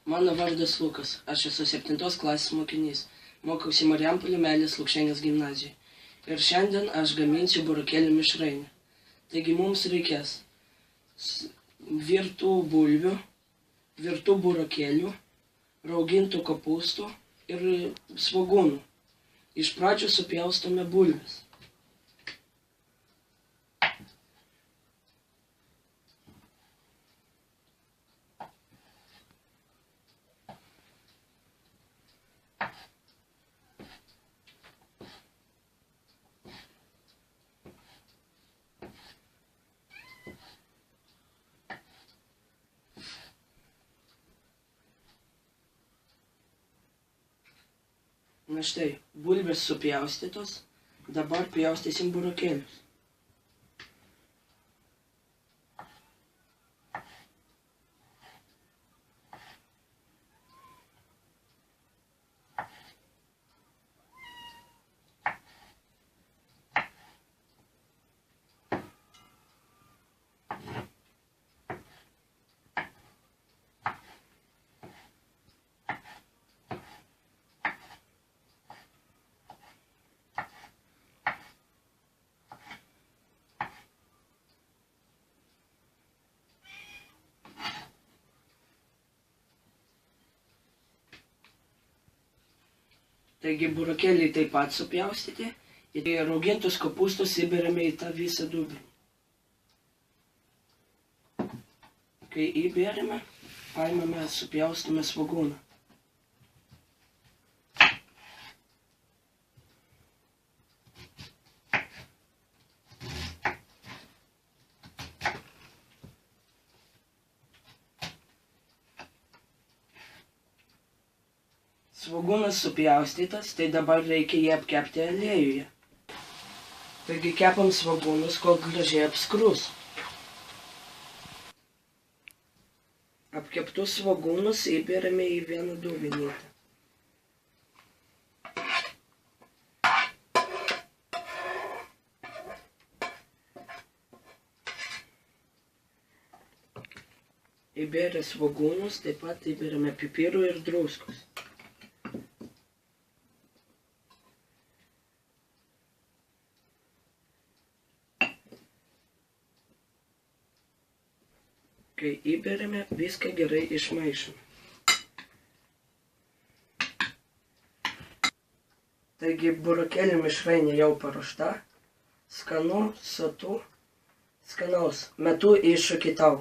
Mano vardas Lukas, aš esu 7 klasės mokinys, mokausi Marijampolės Meilės Lukšienės gimnazijoje. Ir šiandien aš gaminsiu burokėlių mišrainę. Taigi mums reikės virtų bulvių, virtų burokėlių, raugintų kopūstų ir svogūnų. Iš pradžių supjaustome bulves. Na štai, bulvės supjaustytos, dabar pjaustysim burokėlius. Taigi burokėliai taip pat supjaustyti ir raugintus kopūstus įberiame į tą visą dubenį. Kai įberime, paimame, supjaustome svogūną. Svogūnas supjaustytas, tai dabar reikia jį apkepti aliejuje. Taigi kepam svogūnus, kol gražiai apskrus. Apkeptus svogūnus įberiame į vieną dubenytę. Įberę svogūnus, taip pat įberiame pipirų ir druskos. Kai įberėme, viską gerai išmaišome. Taigi burokėlių mišrainė jau paruošta. Skanu, sotu, skanaus. Metu iššūkį tau.